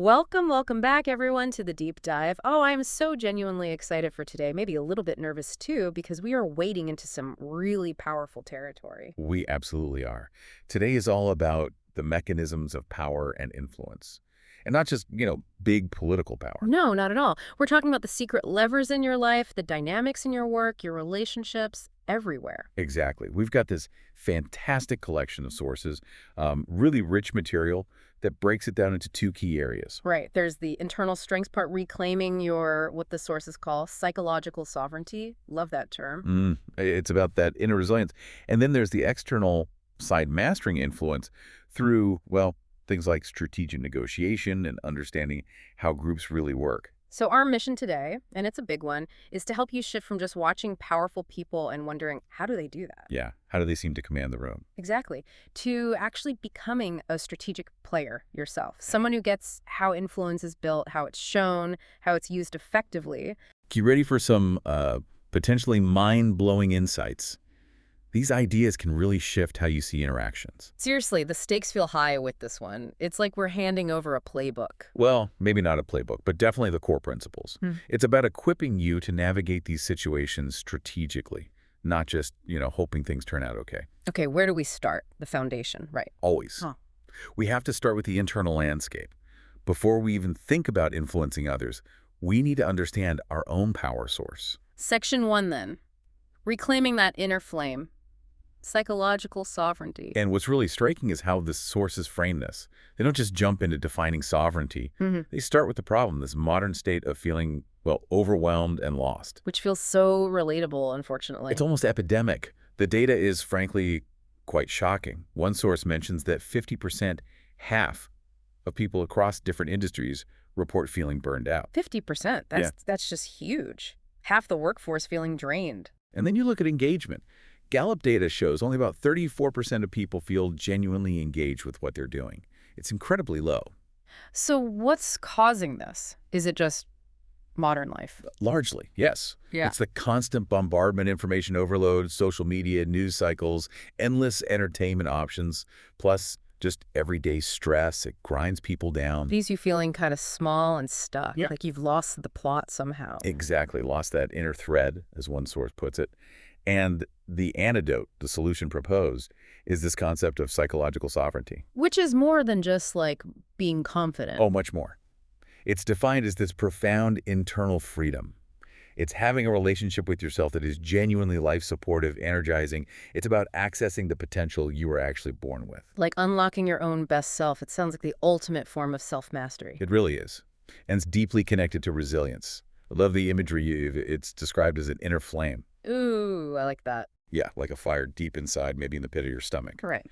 Welcome back, everyone, to the deep dive. Oh, I'm so genuinely excited for today, maybe a little bit nervous too, because we are wading into some really powerful territory. We absolutely are. Today is all about the mechanisms of power and influence. And not just, big political power. No, not at all. We're talking about the secret levers in your life, the dynamics in your work, your relationships, everywhere. Exactly. We've got this fantastic collection of sources, really rich material that breaks it down into two key areas. Right. There's the internal strengths part, reclaiming your, what the sources call psychological sovereignty. Love that term. It's about that inner resilience. And then there's the external side, mastering influence through, well, things like strategic negotiation and understanding how groups really work. So our mission today, and it's a big one, is to help you shift from just watching powerful people and wondering, how do they do that? Yeah. How do they seem to command the room? Exactly. To actually becoming a strategic player yourself. Someone who gets how influence is built, how it's shown, how it's used effectively. You ready for some potentially mind-blowing insights? These ideas can really shift how you see interactions. Seriously, the stakes feel high with this one. It's like we're handing over a playbook. Well, maybe not a playbook, but definitely the core principles. It's about equipping you to navigate these situations strategically, not just, hoping things turn out okay. Okay, where do we start? The foundation, right? Always. Huh. We have to start with the internal landscape. Before we even think about influencing others, we need to understand our own power source. Section 1, then. Reclaiming that inner flame. Psychological sovereignty. And what's really striking is how the sources frame this. They don't just jump into defining sovereignty. They start with the problem, this modern state of feeling, well, overwhelmed and lost. Which feels so relatable, unfortunately. It's almost epidemic. The data is, frankly, quite shocking. One source mentions that 50%, half of people across different industries report feeling burned out. 50%. That's just huge. Half the workforce feeling drained. And then you look at engagement. Gallup data shows only about 34% of people feel genuinely engaged with what they're doing. It's incredibly low. So what's causing this? Is it just modern life? Largely, yes. Yeah. It's the constant bombardment, information overload, social media, news cycles, endless entertainment options, plus just everyday stress. It grinds people down. Leaves you feeling kind of small and stuck, Yeah. like you've lost the plot somehow. Exactly. Lost that inner thread, as one source puts it. And the antidote, the solution proposed, is this concept of psychological sovereignty. Which is more than just like being confident. Oh, much more. It's defined as this profound internal freedom. It's having a relationship with yourself that is genuinely life-supportive, energizing. It's about accessing the potential you were actually born with. Like unlocking your own best self. It sounds like the ultimate form of self-mastery. It really is. And it's deeply connected to resilience. I love the imagery. It's described as an inner flame. Ooh, I like that. Yeah, like a fire deep inside, maybe in the pit of your stomach. Right.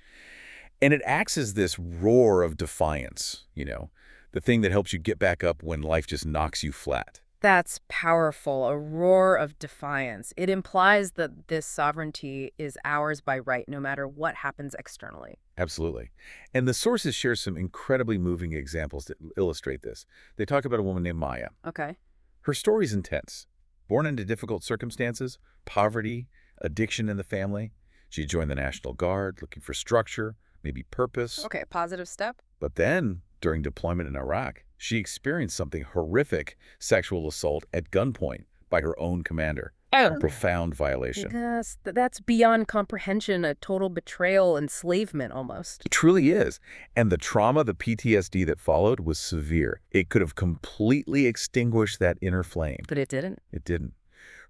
And it acts as this roar of defiance, the thing that helps you get back up when life just knocks you flat. That's powerful, a roar of defiance. It implies that this sovereignty is ours by right, no matter what happens externally. Absolutely. And the sources share some incredibly moving examples that illustrate this. They talk about a woman named Maya. Okay. Her story's intense. Born into difficult circumstances, poverty, addiction in the family. She joined the National Guard looking for structure, maybe purpose. Okay, positive step. But then, during deployment in Iraq, she experienced something horrific, sexual assault at gunpoint by her own commander. Oh. A profound violation. Yes, that's beyond comprehension, a total betrayal, enslavement almost. It truly is. And the trauma, the PTSD that followed was severe. It could have completely extinguished that inner flame. But it didn't. It didn't.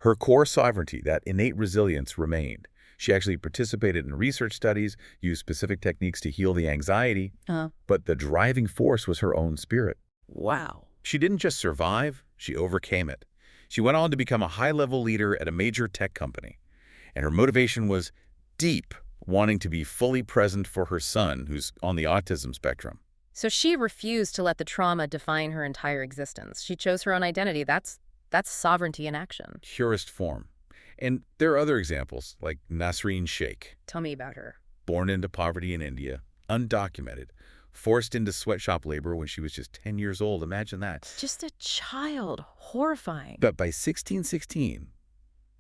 Her core sovereignty, that innate resilience, remained. She actually participated in research studies, used specific techniques to heal the anxiety, but the driving force was her own spirit. Wow. She didn't just survive, she overcame it. She went on to become a high-level leader at a major tech company. And her motivation was deep, wanting to be fully present for her son, who's on the autism spectrum. So she refused to let the trauma define her entire existence. She chose her own identity. That's sovereignty in action. Purest form. And there are other examples, like Nasreen Shaikh. Tell me about her. Born into poverty in India, undocumented, forced into sweatshop labor when she was just 10 years old. Imagine that. Just a child. Horrifying. But by 1616,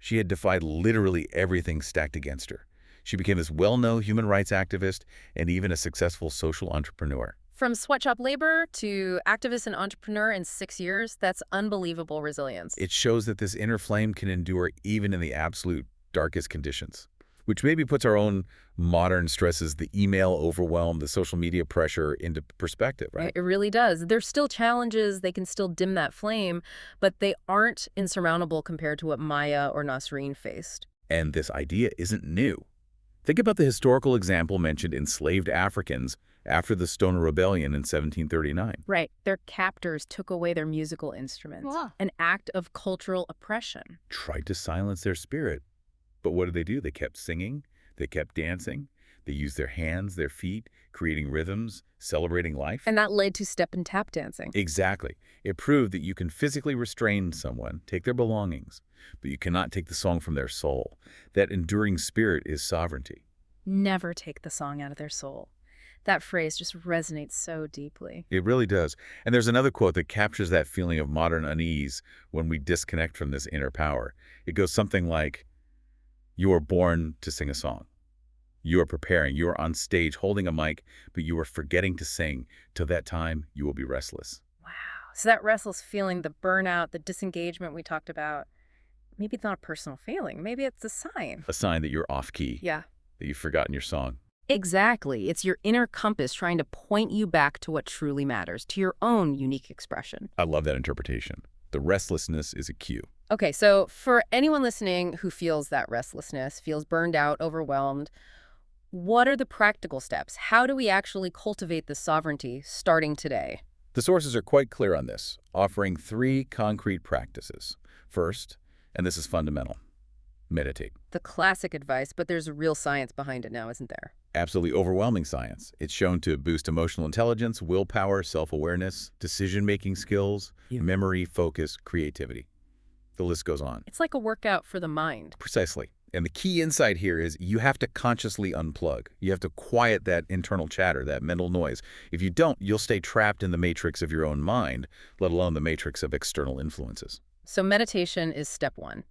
she had defied literally everything stacked against her. She became this well-known human rights activist and even a successful social entrepreneur. From sweatshop labor to activist and entrepreneur in 6 years, that's unbelievable resilience. It shows that this inner flame can endure even in the absolute darkest conditions, which maybe puts our own modern stresses, the email overwhelm, the social media pressure into perspective, right? It really does. There's still challenges. They can still dim that flame, but they aren't insurmountable compared to what Maya or Nasreen faced. And this idea isn't new. Think about the historical example mentioned enslaved Africans after the Stoner Rebellion in 1739. Right. Their captors took away their musical instruments, an act of cultural oppression. Tried to silence their spirit. But what did? They kept singing, they kept dancing, they used their hands, their feet, creating rhythms, celebrating life. And that led to step and tap dancing. Exactly. It proved that you can physically restrain someone, take their belongings, but you cannot take the song from their soul. That enduring spirit is sovereignty. Never take the song out of their soul. That phrase just resonates so deeply. It really does. And there's another quote that captures that feeling of modern unease when we disconnect from this inner power. It goes something like, "You are born to sing a song. You are preparing. You are on stage holding a mic, but you are forgetting to sing. Till that time, you will be restless." Wow. So that restless feeling, the burnout, the disengagement we talked about, maybe it's not a personal feeling. Maybe it's a sign. A sign that you're off key, Yeah. that you've forgotten your song. Exactly. It's your inner compass trying to point you back to what truly matters, to your own unique expression. I love that interpretation. The restlessness is a cue. Okay, so for anyone listening who feels that restlessness, feels burned out, overwhelmed, what are the practical steps? How do we actually cultivate this sovereignty starting today? The sources are quite clear on this, offering 3 concrete practices. First, and this is fundamental, meditate. The classic advice, but there's real science behind it now, isn't there? Absolutely overwhelming science. It's shown to boost emotional intelligence, willpower, self-awareness, decision-making skills, memory, focus, creativity. The list goes on. It's like a workout for the mind. Precisely. And the key insight here is you have to consciously unplug. You have to quiet that internal chatter, that mental noise. If you don't, you'll stay trapped in the matrix of your own mind, let alone the matrix of external influences. So meditation is step 1,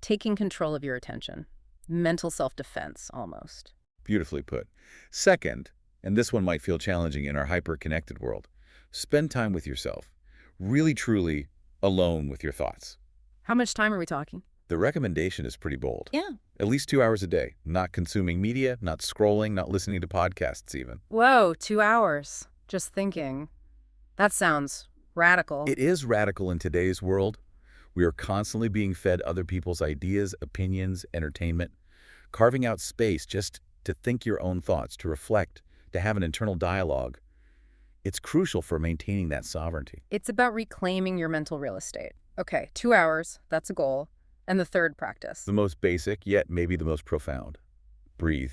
taking control of your attention. Mental self-defense, almost. Beautifully put. Second, and this one might feel challenging in our hyper-connected world, spend time with yourself, really truly alone with your thoughts. How much time are we talking? The recommendation is pretty bold. Yeah. At least 2 hours a day, not consuming media, not scrolling, not listening to podcasts even. Whoa, 2 hours. Just thinking. That sounds radical. It is radical in today's world. We are constantly being fed other people's ideas, opinions, entertainment. Carving out space just to think your own thoughts, to reflect, to have an internal dialogue. It's crucial for maintaining that sovereignty. It's about reclaiming your mental real estate. Okay, 2 hours, that's a goal. And the third practice. The most basic, yet maybe the most profound. Breathe.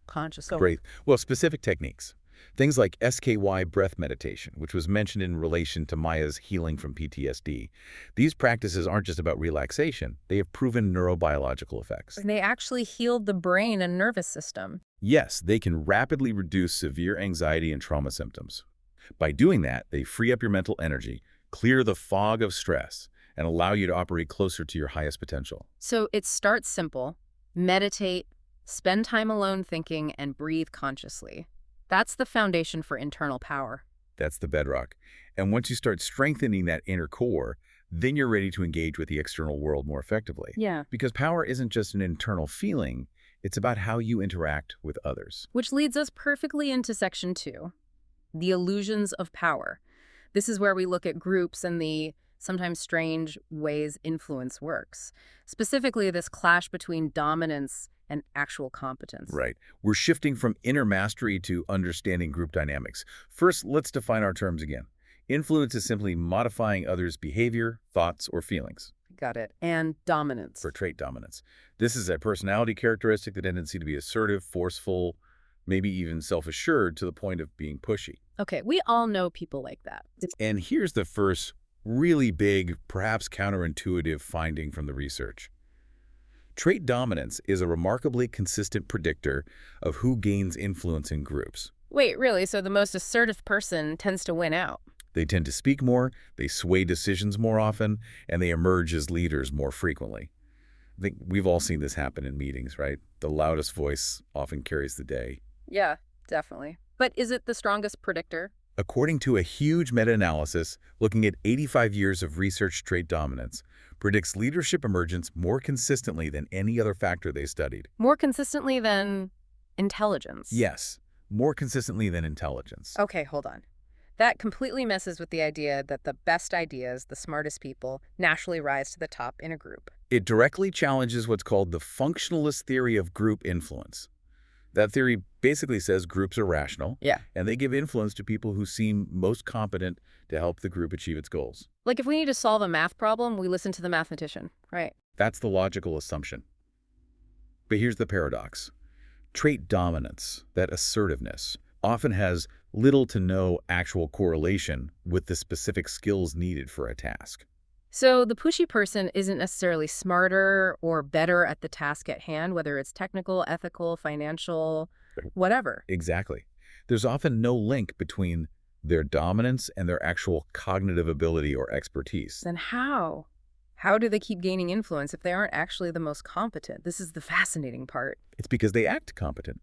Consciously. Breathe. Well, specific techniques. Things like SKY breath meditation, which was mentioned in relation to Maya's healing from PTSD. These practices aren't just about relaxation. They have proven neurobiological effects. And they actually healed the brain and nervous system. Yes, they can rapidly reduce severe anxiety and trauma symptoms. By doing that, they free up your mental energy, clear the fog of stress, and allow you to operate closer to your highest potential. So it starts simple. Meditate, spend time alone thinking, and breathe consciously. That's the foundation for internal power. That's the bedrock. And once you start strengthening that inner core, then you're ready to engage with the external world more effectively. Yeah. Because power isn't just an internal feeling, it's about how you interact with others. Which leads us perfectly into section 2, the illusions of power. This is where we look at groups and the sometimes strange ways influence works. Specifically, this clash between dominance and actual competence. Right. We're shifting from inner mastery to understanding group dynamics. First, let's define our terms again. Influence is simply modifying others' behavior, thoughts, or feelings. Got it. And dominance. For trait dominance. This is a personality characteristic, the tendency to be assertive, forceful, maybe even self-assured to the point of being pushy. Okay, we all know people like that. And here's the first really big, perhaps counterintuitive finding from the research. Trait dominance is a remarkably consistent predictor of who gains influence in groups. Wait, really? So the most assertive person tends to win out? They tend to speak more, they sway decisions more often, and they emerge as leaders more frequently. I think we've all seen this happen in meetings, right? The loudest voice often carries the day. Yeah, definitely. But is it the strongest predictor? According to a huge meta-analysis looking at 85 years of research, trait dominance predicts leadership emergence more consistently than any other factor they studied. More consistently than intelligence. Yes, more consistently than intelligence. Okay, hold on. That completely messes with the idea that the best ideas, the smartest people, naturally rise to the top in a group. It directly challenges what's called the functionalist theory of group influence. That theory basically says groups are rational, Yeah. and they give influence to people who seem most competent to help the group achieve its goals. Like if we need to solve a math problem, we listen to the mathematician, right? That's the logical assumption. But here's the paradox. Trait dominance, that assertiveness, often has little to no actual correlation with the specific skills needed for a task. So the pushy person isn't necessarily smarter or better at the task at hand, whether it's technical, ethical, financial, whatever. Exactly. There's often no link between their dominance and their actual cognitive ability or expertise. Then how? How do they keep gaining influence if they aren't actually the most competent? This is the fascinating part. It's because they act competent.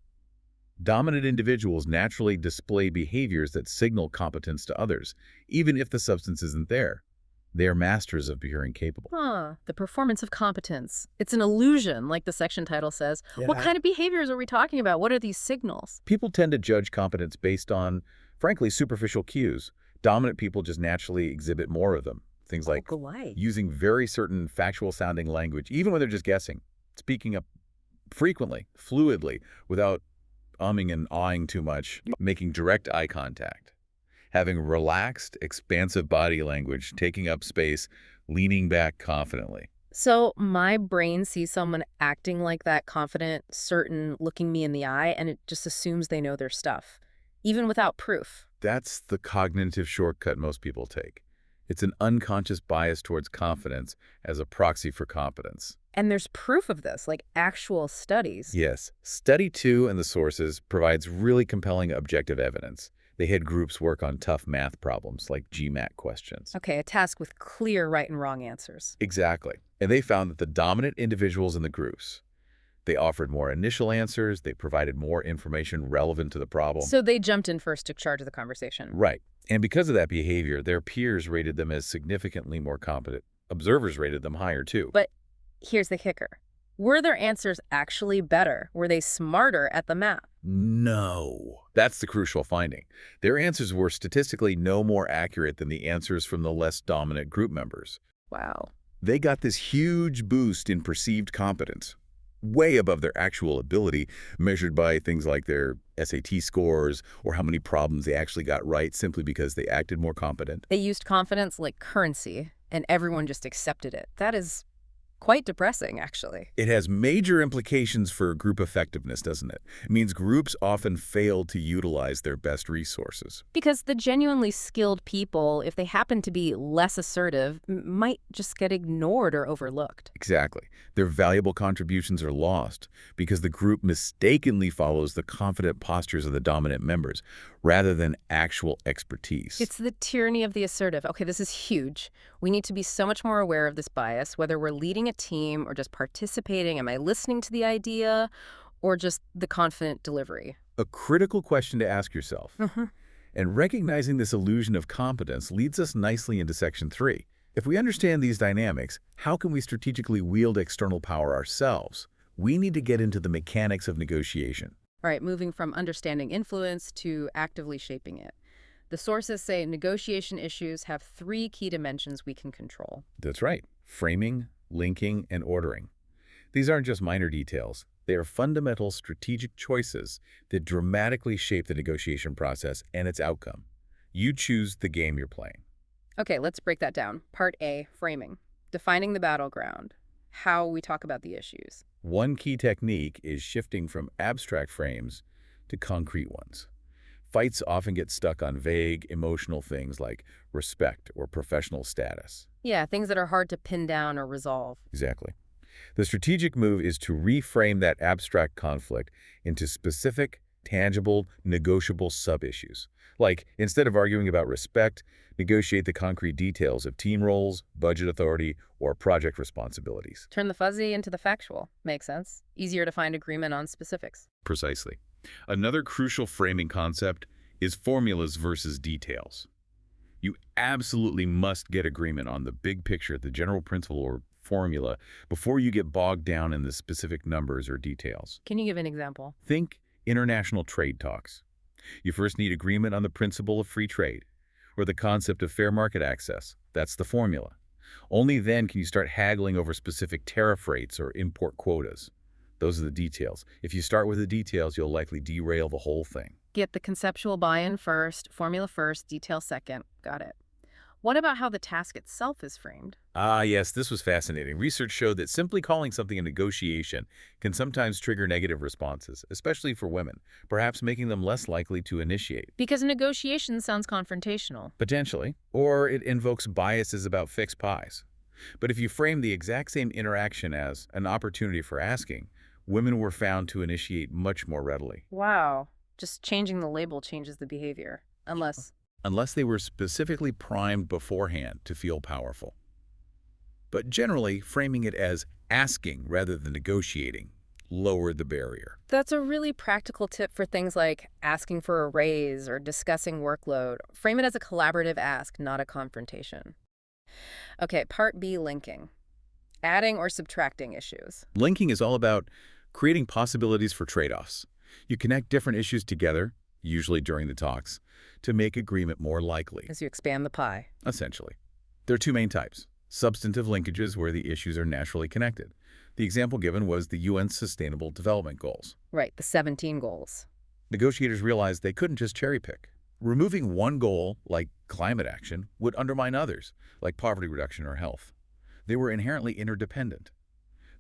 Dominant individuals naturally display behaviors that signal competence to others, even if the substance isn't there. They are masters of appearing capable. The performance of competence. It's an illusion, like the section title says. What kind of behaviors are we talking about? What are these signals? People tend to judge competence based on, frankly, superficial cues. Dominant people just naturally exhibit more of them. Things like using very certain factual-sounding language, even when they're just guessing, speaking up frequently, fluidly, without umming and ahhing too much, making direct eye contact, having relaxed, expansive body language, taking up space, leaning back confidently. So my brain sees someone acting like that, confident, certain, looking me in the eye, and it just assumes they know their stuff, even without proof. That's the cognitive shortcut most people take. It's an unconscious bias towards confidence as a proxy for competence. And there's proof of this, like actual studies. Yes. Study 2 and the sources provides really compelling objective evidence. They had groups work on tough math problems like GMAT questions. Okay, a task with clear right and wrong answers. Exactly. And they found that the dominant individuals in the groups, they offered more initial answers, they provided more information relevant to the problem. So they jumped in first, took charge of the conversation. Right. And because of that behavior, their peers rated them as significantly more competent. Observers rated them higher, too. But here's the kicker. Were their answers actually better? Were they smarter at the math? No. That's the crucial finding. Their answers were statistically no more accurate than the answers from the less dominant group members. Wow. They got this huge boost in perceived competence, way above their actual ability, measured by things like their SAT scores or how many problems they actually got right simply because they acted more competent. They used confidence like currency, and everyone just accepted it. That is quite depressing, actually. It has major implications for group effectiveness, doesn't it? It means groups often fail to utilize their best resources. Because the genuinely skilled people, if they happen to be less assertive, might just get ignored or overlooked. Exactly. Their valuable contributions are lost because the group mistakenly follows the confident postures of the dominant members rather than actual expertise. It's the tyranny of the assertive. Okay, this is huge. We need to be so much more aware of this bias, whether we're leading a team or just participating. Am I listening to the idea or just the confident delivery? A critical question to ask yourself. And recognizing this illusion of competence leads us nicely into Section 3. If we understand these dynamics, how can we strategically wield external power ourselves? We need to get into the mechanics of negotiation. All right, moving from understanding influence to actively shaping it. The sources say negotiation issues have 3 key dimensions we can control. That's right. Framing, linking, and ordering. These aren't just minor details. They are fundamental strategic choices that dramatically shape the negotiation process and its outcome. You choose the game you're playing. Okay, let's break that down. Part A, framing. Defining the battleground. How we talk about the issues. One key technique is shifting from abstract frames to concrete ones. Fights often get stuck on vague, emotional things like respect or professional status. Yeah, things that are hard to pin down or resolve. Exactly. The strategic move is to reframe that abstract conflict into specific, tangible, negotiable sub-issues. Like, instead of arguing about respect, negotiate the concrete details of team roles, budget authority, or project responsibilities. Turn the fuzzy into the factual. Makes sense. Easier to find agreement on specifics. Precisely. Another crucial framing concept is formulas versus details. You absolutely must get agreement on the big picture, the general principle or formula, before you get bogged down in the specific numbers or details. Can you give an example? Think international trade talks. You first need agreement on the principle of free trade, or the concept of fair market access. That's the formula. Only then can you start haggling over specific tariff rates or import quotas. Those are the details. If you start with the details, you'll likely derail the whole thing. Get the conceptual buy-in first, formula first, detail second. Got it. What about how the task itself is framed? Ah, yes, this was fascinating. Research showed that simply calling something a negotiation can sometimes trigger negative responses, especially for women, perhaps making them less likely to initiate. Because negotiation sounds confrontational. Potentially. Or it invokes biases about fixed pies. But if you frame the exact same interaction as an opportunity for asking, women were found to initiate much more readily. Wow. Just changing the label changes the behavior. Unless they were specifically primed beforehand to feel powerful. But generally, framing it as asking rather than negotiating lowered the barrier. That's a really practical tip for things like asking for a raise or discussing workload. Frame it as a collaborative ask, not a confrontation. Okay, part B, linking. Adding or subtracting issues. Linking is all about creating possibilities for trade-offs. You connect different issues together, usually during the talks, to make agreement more likely. As you expand the pie. Essentially. There are two main types. Substantive linkages where the issues are naturally connected. The example given was the UN's Sustainable Development Goals. Right, the 17 goals. Negotiators realized they couldn't just cherry-pick. Removing one goal, like climate action, would undermine others, like poverty reduction or health. They were inherently interdependent.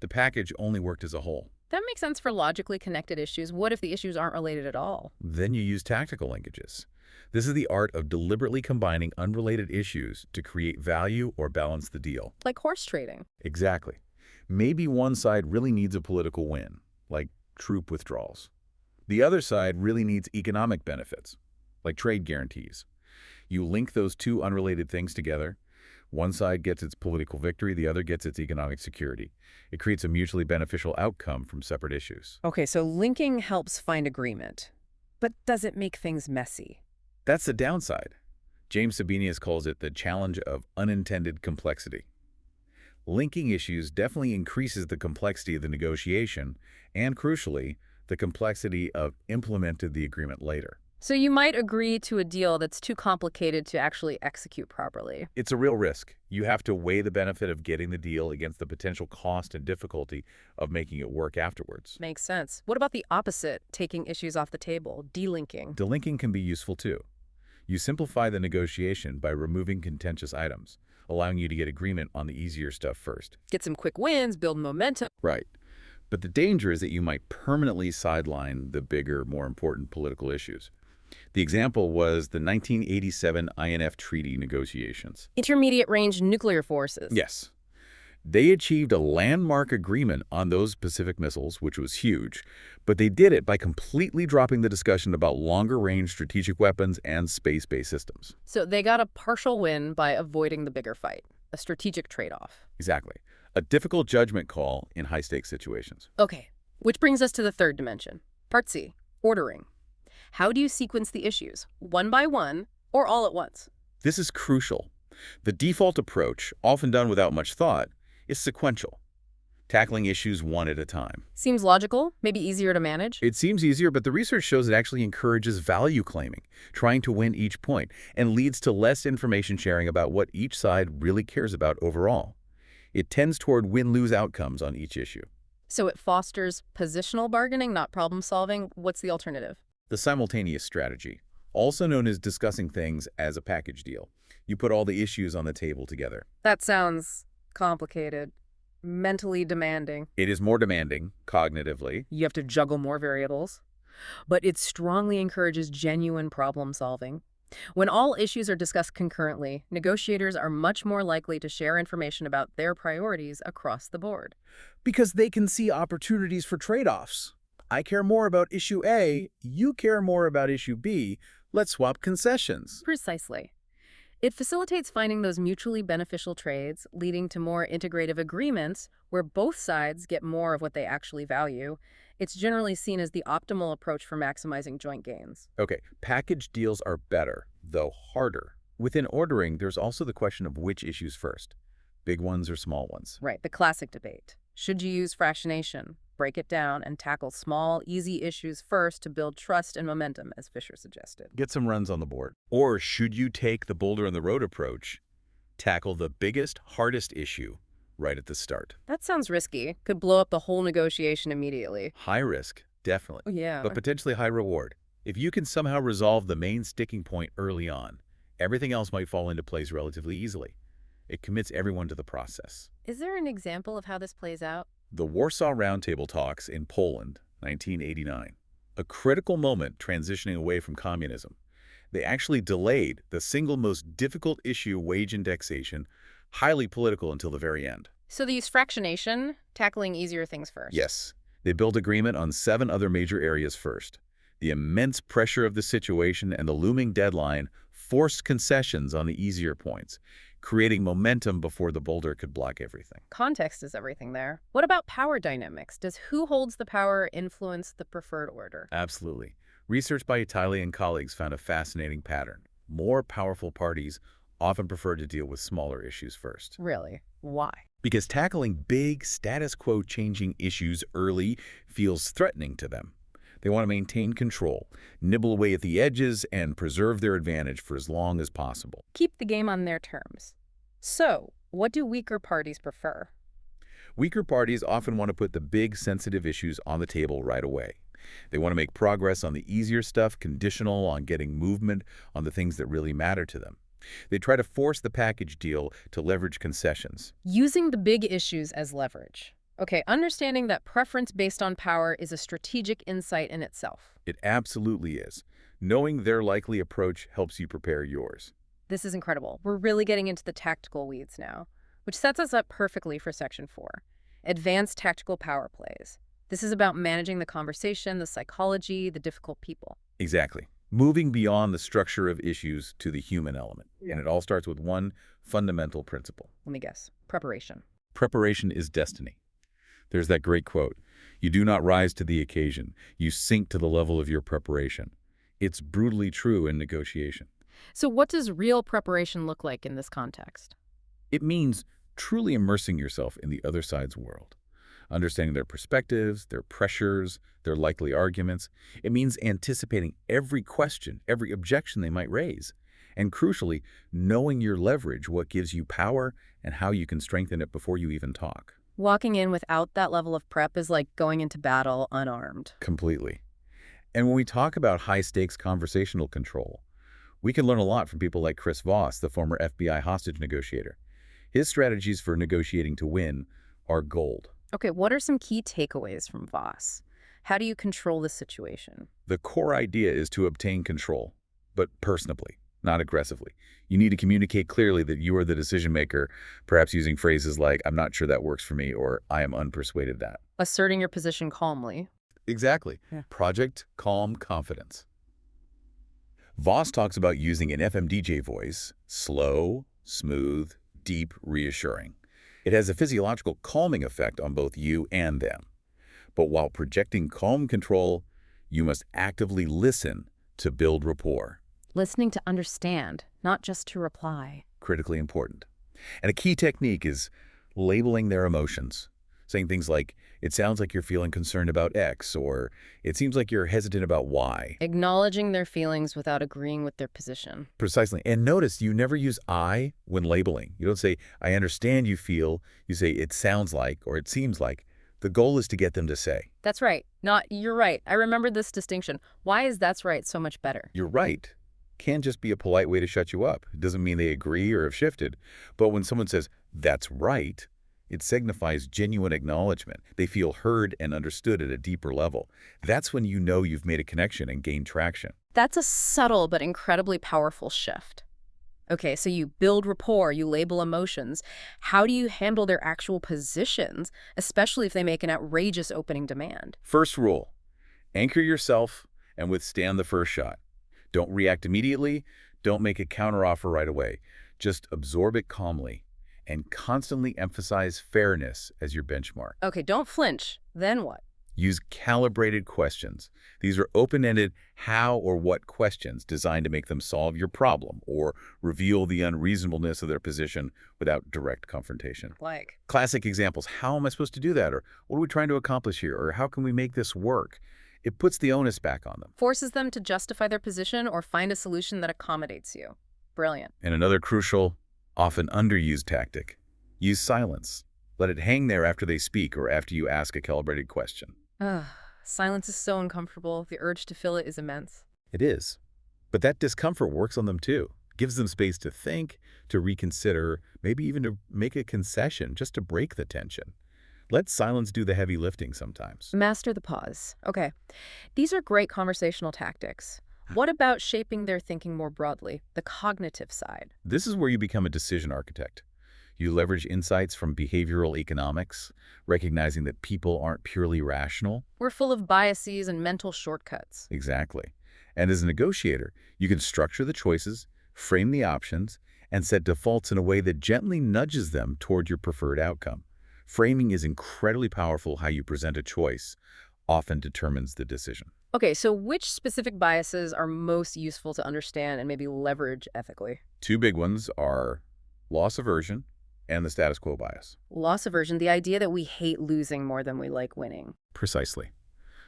The package only worked as a whole. That makes sense for logically connected issues. What if the issues aren't related at all? Then you use tactical linkages. This is the art of deliberately combining unrelated issues to create value or balance the deal. Like horse trading. Exactly. Maybe one side really needs a political win, like troop withdrawals. The other side really needs economic benefits, like trade guarantees. You link those two unrelated things together. One side gets its political victory, the other gets its economic security. It creates a mutually beneficial outcome from separate issues. Okay, so linking helps find agreement. But does it make things messy? That's the downside. James Sabinius calls it the challenge of unintended complexity. Linking issues definitely increases the complexity of the negotiation and, crucially, the complexity of implementing the agreement later. So you might agree to a deal that's too complicated to actually execute properly. It's a real risk. You have to weigh the benefit of getting the deal against the potential cost and difficulty of making it work afterwards. Makes sense. What about the opposite, taking issues off the table, delinking? Delinking can be useful too. You simplify the negotiation by removing contentious items, allowing you to get agreement on the easier stuff first. Get some quick wins, build momentum. Right. But the danger is that you might permanently sideline the bigger, more important political issues. The example was the 1987 INF Treaty negotiations. Intermediate-range nuclear forces. Yes. They achieved a landmark agreement on those Pacific missiles, which was huge, but they did it by completely dropping the discussion about longer-range strategic weapons and space-based systems. So they got a partial win by avoiding the bigger fight, a strategic trade-off. Exactly. A difficult judgment call in high-stakes situations. Okay, which brings us to the third dimension. Part C, ordering. How do you sequence the issues, one by one or all at once? This is crucial. The default approach, often done without much thought, is sequential, tackling issues one at a time. Seems logical, maybe easier to manage. It seems easier, but the research shows it actually encourages value claiming, trying to win each point, and leads to less information sharing about what each side really cares about overall. It tends toward win-lose outcomes on each issue. So it fosters positional bargaining, not problem solving. What's the alternative? The simultaneous strategy, also known as discussing things as a package deal. You put all the issues on the table together. That sounds complicated, mentally demanding. It is more demanding, cognitively. You have to juggle more variables. But it strongly encourages genuine problem solving. When all issues are discussed concurrently, negotiators are much more likely to share information about their priorities across the board. Because they can see opportunities for trade-offs. I care more about issue A, you care more about issue B, let's swap concessions. Precisely. It facilitates finding those mutually beneficial trades, leading to more integrative agreements where both sides get more of what they actually value, It's generally seen as the optimal approach for maximizing joint gains. Okay, package deals are better, though harder. Within ordering, there's also the question of which issues first, big ones or small ones. Right, the classic debate. Should you use fractionation, break it down, and tackle small, easy issues first to build trust and momentum, as Fisher suggested? Get some runs on the board. Or should you take the boulder in the road approach, tackle the biggest, hardest issue right at the start? That sounds risky. Could blow up the whole negotiation immediately. High risk, definitely, Oh, yeah. but potentially high reward. If you can somehow resolve the main sticking point early on, everything else might fall into place relatively easily. It commits everyone to the process. Is there an example of how this plays out? The Warsaw Roundtable talks in Poland, 1989. A critical moment transitioning away from communism. They actually delayed the single most difficult issue, wage indexation, highly political, until the very end. So they use fractionation, tackling easier things first. Yes, they built agreement on 7 other major areas first. The immense pressure of the situation and the looming deadline forced concessions on the easier points, creating momentum before the boulder could block everything. Context is everything there. What about power dynamics? Does who holds the power influence the preferred order? Absolutely. Research by Italian colleagues found a fascinating pattern. More powerful parties often prefer to deal with smaller issues first. Really? Why? Because tackling big, status quo changing issues early feels threatening to them. They want to maintain control, nibble away at the edges, and preserve their advantage for as long as possible. Keep the game on their terms. So, what do weaker parties prefer? Weaker parties often want to put the big, sensitive issues on the table right away. They want to make progress on the easier stuff, conditional on getting movement on the things that really matter to them. They try to force the package deal to leverage concessions. Using the big issues as leverage. Okay, understanding that preference based on power is a strategic insight in itself. It absolutely is. Knowing their likely approach helps you prepare yours. This is incredible. We're really getting into the tactical weeds now, which sets us up perfectly for Section 4. Advanced tactical power plays. This is about managing the conversation, the psychology, the difficult people. Exactly. Moving beyond the structure of issues to the human element. And it all starts with one fundamental principle. Let me guess. Preparation. Preparation is destiny. There's that great quote, "You do not rise to the occasion. You sink to the level of your preparation." It's brutally true in negotiation. So what does real preparation look like in this context? It means truly immersing yourself in the other side's world, understanding their perspectives, their pressures, their likely arguments. It means anticipating every question, every objection they might raise, and crucially, knowing your leverage, what gives you power, and how you can strengthen it before you even talk. Walking in without that level of prep is like going into battle unarmed. Completely. And when we talk about high-stakes conversational control, we can learn a lot from people like Chris Voss, the former FBI hostage negotiator. His strategies for negotiating to win are gold. Okay, what are some key takeaways from Voss? How do you control the situation? The core idea is to obtain control, but personally, not aggressively. You need to communicate clearly that you are the decision maker, perhaps using phrases like, "I'm not sure that works for me," or "I am unpersuaded that." Asserting your position calmly. Exactly. Yeah. Project Calm Confidence. Voss talks about using an FMDJ voice, slow, smooth, deep, reassuring. It has a physiological calming effect on both you and them. But while projecting calm control, you must actively listen to build rapport. Listening to understand, not just to reply. Critically important. And a key technique is labeling their emotions, saying things like, "It sounds like you're feeling concerned about X," or "It seems like you're hesitant about Y." Acknowledging their feelings without agreeing with their position. Precisely. And notice you never use I when labeling. You don't say, "I understand you feel." You say, "It sounds like," or "It seems like." The goal is to get them to say, That's right. Not, "You're right." I remember this distinction. Why is "that's right" so much better? "You're right" can just be a polite way to shut you up. It doesn't mean they agree or have shifted. But when someone says, "That's right," it signifies genuine acknowledgement. They feel heard and understood at a deeper level. That's when you know you've made a connection and gained traction. That's a subtle but incredibly powerful shift. Okay, so you build rapport, you label emotions. How do you handle their actual positions, especially if they make an outrageous opening demand? First rule, anchor yourself and withstand the first shot. Don't react immediately. Don't make a counteroffer right away. Just absorb it calmly and constantly emphasize fairness as your benchmark. Okay, don't flinch. Then what? Use calibrated questions. These are open-ended how or what questions designed to make them solve your problem or reveal the unreasonableness of their position without direct confrontation. Like, Classic examples, how am I supposed to do that? Or what are we trying to accomplish here? Or how can we make this work? It puts the onus back on them. forces them to justify their position or find a solution that accommodates you. Brilliant. And another crucial, often underused tactic, use silence. Let it hang there after they speak or after you ask a calibrated question. Ugh, silence is so uncomfortable. The urge to fill it is immense. It is. But that discomfort works on them too. Gives them space to think, to reconsider, maybe even to make a concession just to break the tension. Let silence do the heavy lifting sometimes. Master the pause. Okay. These are great conversational tactics. What about shaping their thinking more broadly, the cognitive side? This is where you become a decision architect. You leverage insights from behavioral economics, recognizing that people aren't purely rational. We're full of biases and mental shortcuts. Exactly. And as a negotiator, you can structure the choices, frame the options, and set defaults in a way that gently nudges them toward your preferred outcome. Framing is incredibly powerful. How you present a choice often determines the decision. Okay, so which specific biases are most useful to understand and maybe leverage ethically? Two big ones are loss aversion and the status quo bias. Loss aversion, the idea that we hate losing more than we like winning. Precisely.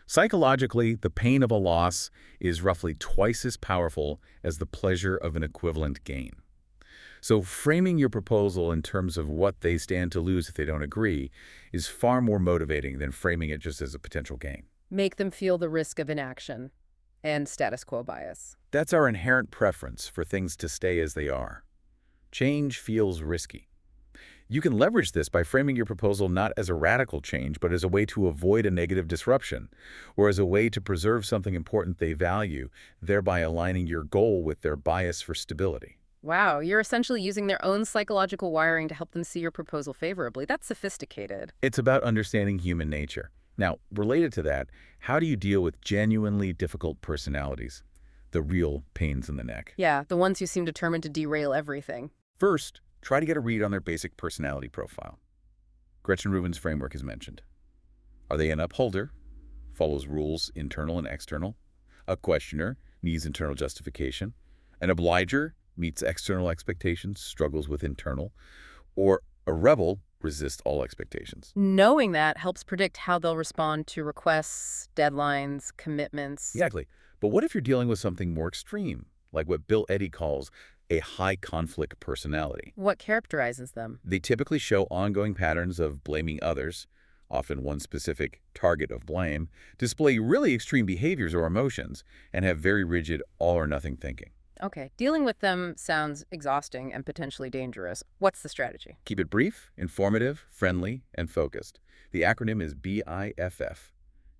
Psychologically, the pain of a loss is roughly twice as powerful as the pleasure of an equivalent gain. So framing your proposal in terms of what they stand to lose if they don't agree is far more motivating than framing it just as a potential gain. Make them feel the risk of inaction and status quo bias. That's our inherent preference for things to stay as they are. Change feels risky. You can leverage this by framing your proposal not as a radical change, but as a way to avoid a negative disruption, or as a way to preserve something important they value, thereby aligning your goal with their bias for stability. Wow, you're essentially using their own psychological wiring to help them see your proposal favorably. That's sophisticated. It's about understanding human nature. Now, related to that, how do you deal with genuinely difficult personalities? The real pains in the neck. Yeah, the ones who seem determined to derail everything. First, try to get a read on their basic personality profile. Gretchen Rubin's framework is mentioned. Are they an upholder? Follows rules, internal and external. A questioner needs internal justification. An obliger meets external expectations, struggles with internal. Or a rebel resists all expectations. Knowing that helps predict how they'll respond to requests, deadlines, commitments. Exactly. But what if you're dealing with something more extreme, like what Bill Eddy calls a high-conflict personality? What characterizes them? They typically show ongoing patterns of blaming others, often one specific target of blame, display really extreme behaviors or emotions, and have very rigid all-or-nothing thinking. Okay, dealing with them sounds exhausting and potentially dangerous. What's the strategy? Keep it brief, informative, friendly, and focused. The acronym is BIFF.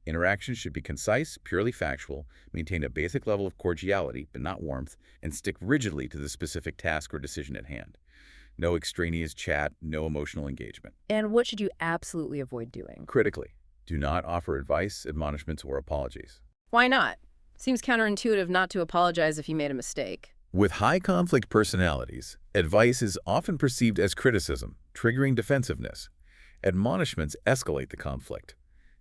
Interactions should be concise, purely factual, maintain a basic level of cordiality, but not warmth, and stick rigidly to the specific task or decision at hand. No extraneous chat, no emotional engagement. And what should you absolutely avoid doing? Critically, do not offer advice, admonishments, or apologies. Why not? Seems counterintuitive not to apologize if you made a mistake. With high-conflict personalities, advice is often perceived as criticism, triggering defensiveness. Admonishments escalate the conflict.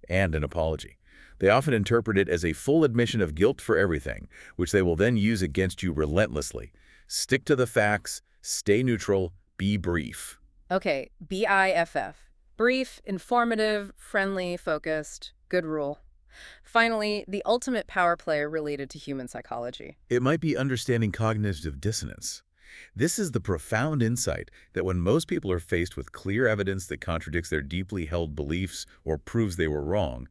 And an apology. They often interpret it as a full admission of guilt for everything, which they will then use against you relentlessly. Stick to the facts, stay neutral, be brief. Okay, BIFF. Brief, informative, friendly, focused. Good rule. Finally, the ultimate power play related to human psychology. It might be understanding cognitive dissonance. This is the profound insight that when most people are faced with clear evidence that contradicts their deeply held beliefs or proves they were wrong,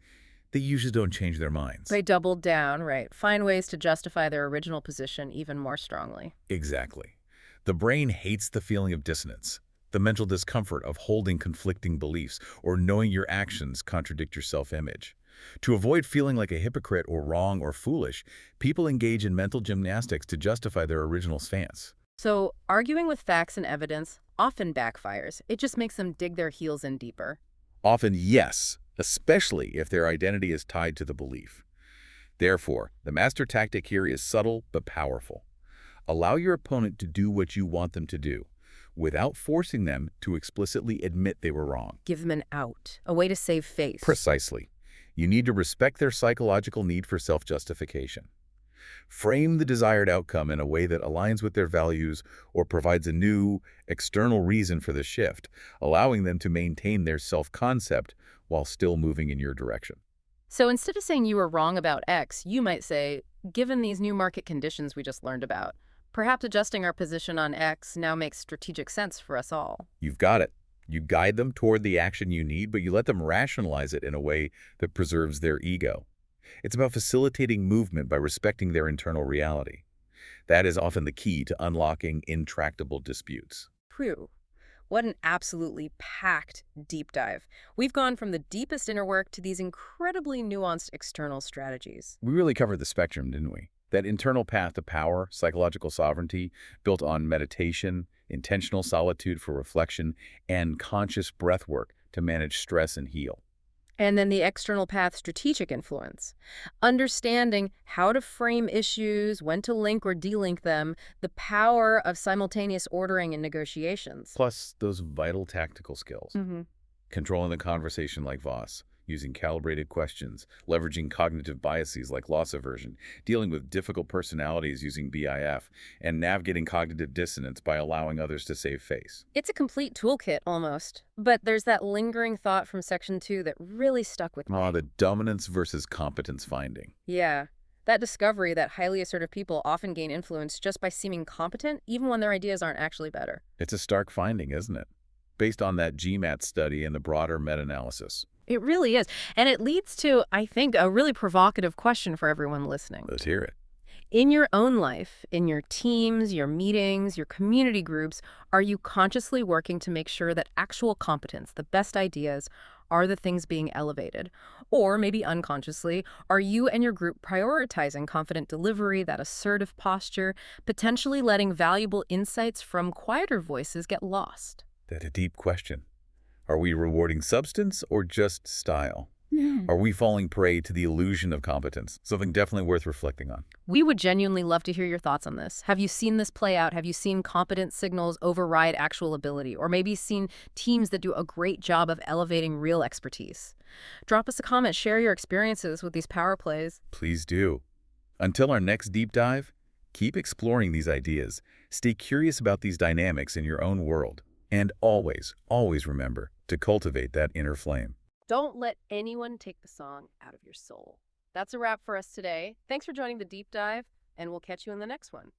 they usually don't change their minds. They doubled down, right? Find ways to justify their original position even more strongly. Exactly. The brain hates the feeling of dissonance, the mental discomfort of holding conflicting beliefs or knowing your actions contradict your self-image. To avoid feeling like a hypocrite or wrong or foolish, people engage in mental gymnastics to justify their original stance. So, arguing with facts and evidence often backfires. It just makes them dig their heels in deeper. Often, yes, especially if their identity is tied to the belief. Therefore, the master tactic here is subtle but powerful. Allow your opponent to do what you want them to do, without forcing them to explicitly admit they were wrong. Give them an out, a way to save face. Precisely. You need to respect their psychological need for self-justification. Frame the desired outcome in a way that aligns with their values or provides a new, external reason for the shift, allowing them to maintain their self-concept while still moving in your direction. So instead of saying you were wrong about X, you might say, given these new market conditions we just learned about, perhaps adjusting our position on X now makes strategic sense for us all. You've got it. You guide them toward the action you need, but you let them rationalize it in a way that preserves their ego. It's about facilitating movement by respecting their internal reality. That is often the key to unlocking intractable disputes. True. What an absolutely packed deep dive. We've gone from the deepest inner work to these incredibly nuanced external strategies. We really covered the spectrum, didn't we? That internal path to power, psychological sovereignty, built on meditation, intentional solitude for reflection, and conscious breath work to manage stress and heal. And then the external path, strategic influence. Understanding how to frame issues, when to link or delink them, the power of simultaneous ordering and negotiations. Plus, those vital tactical skills. hmm Controlling the conversation like Voss, using calibrated questions, leveraging cognitive biases like loss aversion, dealing with difficult personalities using BIF, and navigating cognitive dissonance by allowing others to save face. It's a complete toolkit almost. But there's that lingering thought from section 2 that really stuck with me. The dominance versus competence finding. Yeah. That discovery that highly assertive people often gain influence just by seeming competent, even when their ideas aren't actually better. It's a stark finding, isn't it? Based on that GMAT study and the broader meta-analysis. It really is. And it leads to, I think, a really provocative question for everyone listening. Let's hear it. In your own life, in your teams, your meetings, your community groups, are you consciously working to make sure that actual competence, the best ideas, are the things being elevated? Or maybe unconsciously, are you and your group prioritizing confident delivery, that assertive posture, potentially letting valuable insights from quieter voices get lost? That's a deep question. Are we rewarding substance or just style? Yeah. Are we falling prey to the illusion of competence? Something definitely worth reflecting on. We would genuinely love to hear your thoughts on this. Have you seen this play out? Have you seen competence signals override actual ability? Or maybe seen teams that do a great job of elevating real expertise? Drop us a comment, share your experiences with these power plays. Please do. Until our next deep dive, keep exploring these ideas. Stay curious about these dynamics in your own world. And always, always remember to cultivate that inner flame. Don't let anyone take the song out of your soul. That's a wrap for us today. Thanks for joining the deep dive, and we'll catch you in the next one.